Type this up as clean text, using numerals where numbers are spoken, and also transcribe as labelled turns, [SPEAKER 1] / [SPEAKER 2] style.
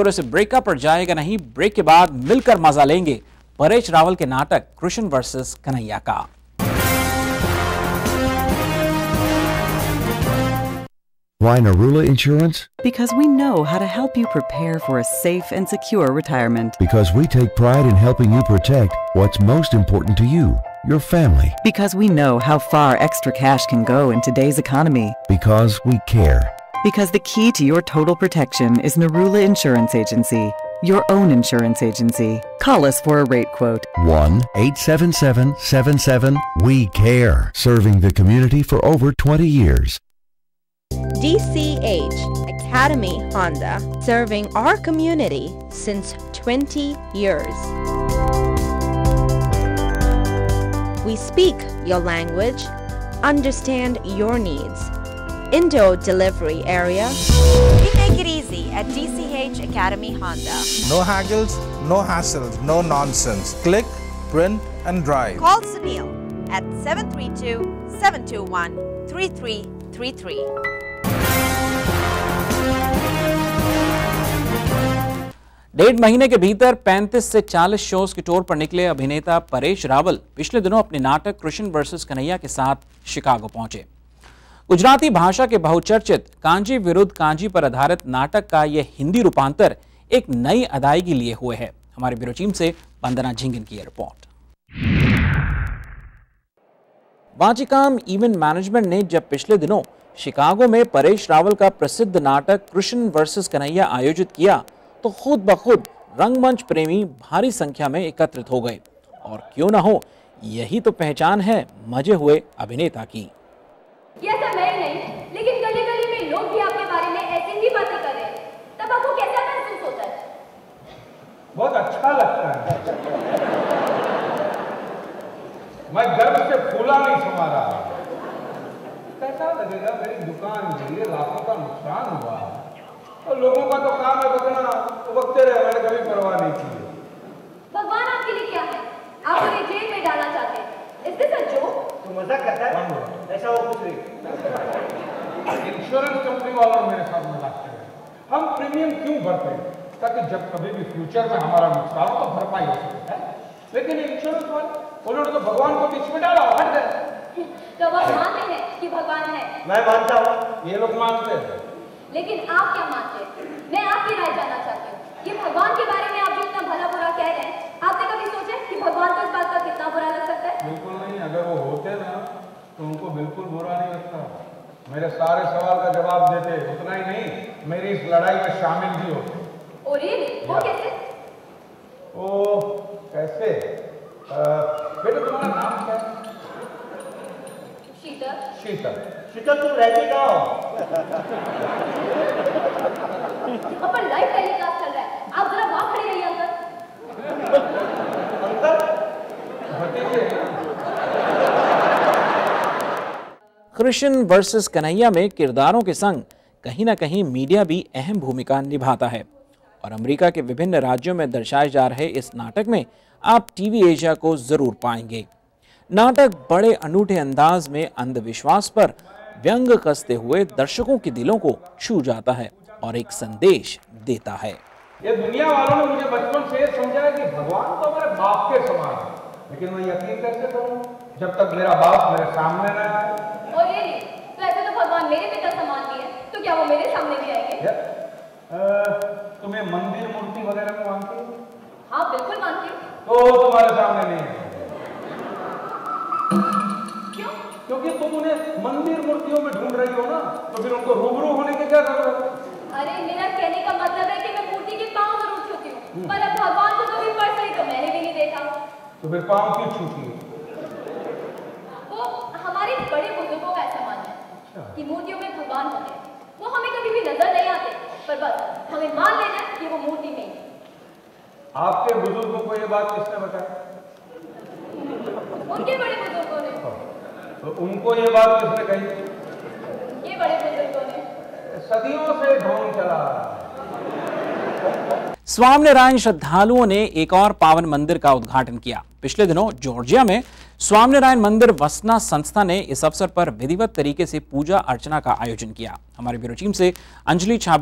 [SPEAKER 1] आखिर उसे ब्रेकअप पर जाएगा नहीं, ब्रेक के बाद मिलकर मजा लेंगे परेश रावल के नाटक कृष्ण वर्सेस कन्हैया का।
[SPEAKER 2] Why Narula Insurance?
[SPEAKER 3] Because we know how to help you prepare for a safe and secure retirement.
[SPEAKER 2] Because we take pride in helping you protect what's most important to you, your family.
[SPEAKER 3] Because we know how far extra cash can go in today's economy.
[SPEAKER 2] Because we care.
[SPEAKER 3] Because the key to your total protection is Narula Insurance Agency, your own insurance agency. Call us for a rate quote.
[SPEAKER 2] 1-877-77-WE-CARE. Serving the community for over 20 years.
[SPEAKER 4] DCH Academy Honda, serving our community since 20 years. We speak your language, understand your needs. Indo delivery area.
[SPEAKER 5] We make it easy at DCH Academy Honda.
[SPEAKER 6] No haggles, no hassles, no nonsense. Click, print and drive.
[SPEAKER 5] Call Sunil at 732-721-3333.
[SPEAKER 1] डेढ़ महीने के भीतर 35 से 40 shows की tour पर निकले अभिनेता परेश रावल पिछले दिनों अपने नाटक कृष्ण वर्सेस कन्हैया के साथ शिकागो पहुंचे। गुजराती भाषा के बहुचर्चित कांजी विरुद्ध कांजी पर आधारित नाटक का यह हिंदी रूपांतर एक नई अदायगी लिए हुए है। हमारे ब्यूरो टीम से वंदना झिंगन की रिपोर्ट। वाचिकाम इवेंट मैनेजमेंट ने जब पिछले दिनों शिकागो में परेश रावल का प्रसिद्ध नाटक कृष्ण वर्सेस कन्हैया आयोजित किया तो खुद ब खुद रंगमंच प्रेमी भारी संख्या में एकत्रित हो गए। और क्यों ना हो, यही तो पहचान है मजे हुए अभिनेता की।
[SPEAKER 7] ये सब मैं नहीं, लेकिन गली-गली में लोग भी आपके बारे में ऐसी ही बातें कर रहे हैं, तब आपको कैसा महसूस होता है?
[SPEAKER 8] बहुत अच्छा लगता है। मैं गर्व से फूला नहीं समा रहा। कैसा लगेगा मेरी दुकान के लिए लाखों का नुकसान हुआ और लोगों का तो काम है बकना, तो बकते रहे, मैंने कभी परवाह नहीं की।
[SPEAKER 7] भगवान आपके लिए क्या है? आप उन्हें जेल में डालना चाहते हैं। Is this a joke?
[SPEAKER 8] तू मजाक करता है? ऐसा वो कुछ नहीं। इंश्योरेंस कंपनी वालों ने मेरे साथ मजाक किया। हम प्रीमियम क्यों भरते हैं? ताकि जब कभी भी फ्यूचर में हमारा नुकसान हो तो भरपाई हो सके। लेकिन इंश्योरेंस वाले उन्होंने तो भगवान को बीच में डाला, हट गए।
[SPEAKER 7] तो आप मानते हैं कि भगवान है?
[SPEAKER 8] मैं मानता हूँ, ये लोग मानते हैं।
[SPEAKER 7] लेकिन आप क्या मानते हैं? मैं आपकी राय जानना चाहती हूँ। ये भगवान के बारे में आप जो इतना भला बुरा कह रहे हैं, आपने कभी सोचा कि भगवान को इस बात का कितना बुरा लग सकता है?
[SPEAKER 8] बिल्कुल नहीं, अगर वो होते ना तो उनको बिल्कुल बुरा नहीं लगता। मेरे सारे सवाल का जवाब देते, उतना ही नहीं मेरी इस लड़ाई में शामिल भी होते।
[SPEAKER 7] Oh really? वो कैसे?
[SPEAKER 8] ओ कैसे? बेटा तुम्हारा नाम क्या है?
[SPEAKER 7] शीतल।
[SPEAKER 8] शीतल। शीतल तुम रहती कहाँ हो?
[SPEAKER 7] अपन लाइव टेलीकास्ट चल रहा है, आप जरा वहां खड़े रहिए अंकल।
[SPEAKER 8] अंकल? भतीजे।
[SPEAKER 1] कृष्ण वर्सेस कन्हैया में किरदारों के संग कहीं ना कहीं मीडिया भी अहम भूमिका निभाता है और अमेरिका के विभिन्न राज्यों में दर्शाए जा रहे इस नाटक में आप टीवी एशिया को जरूर पाएंगे। नाटक बड़े अनूठे अंदाज में अंधविश्वास पर व्यंग कसते हुए दर्शकों के दिलों को छू जाता है और एक संदेश देता है।
[SPEAKER 8] ये दुनिया वालों ने मुझे बचपन से ये समझाया कि भगवान तो हमारे बाप के समान है, लेकिन मैं यकीन कैसे करूं जब तक मेरा बाप मेरे सामने न आए।
[SPEAKER 7] और ये तो ऐसे तो भगवान मेरे पिता समान भी है, तो क्या वो मेरे सामने भी आएंगे?
[SPEAKER 8] तुम्हें मंदिर मूर्ति वगैरह में मानती हो?
[SPEAKER 7] हाँ बिल्कुल मानती हूँ।
[SPEAKER 8] तो तुम्हारे सामने नहीं है।
[SPEAKER 7] क्यों?
[SPEAKER 8] क्योंकि तुम उन्हें मंदिर मूर्तियों में ढूंढ रही हो ना, तो फिर उनको रूबरू होने की क्या जरूरत है?
[SPEAKER 7] अरे मेरा कहने का मतलब है कि मैं मूर्ति के पांव जरूर छूती हूँ, पर अब भगवान को कभी पर्सनली तो मैंने भी नहीं देखा।
[SPEAKER 8] तो फिर पांव क्यों छूती हो?
[SPEAKER 7] वो हमारे बड़े बुजुर्गों का ऐसा मानना है कि मूर्तियों में भगवान होते हैं, वो हमें कभी भी नजर नहीं आते, पर बस हमें मान लेना कि वो मूर्ति में है।
[SPEAKER 8] आपके बुजुर्गों को ये बात किसने बताई?
[SPEAKER 7] उनके बड़े बुजुर्गों ने।
[SPEAKER 8] तो उनको ये बात किसने कही?
[SPEAKER 7] ये बड़े बुजुर्गों ने।
[SPEAKER 8] सदियों से ढोंग चला।
[SPEAKER 1] स्वामिनारायण श्रद्धालुओं ने एक और पावन मंदिर का उद्घाटन किया। पिछले दिनों जॉर्जिया में स्वामिनारायण मंदिर वसना संस्था ने इस अवसर पर विधिवत तरीके से पूजा अर्चना का आयोजन किया। हमारे ब्यूरो टीम से अंजलि छाप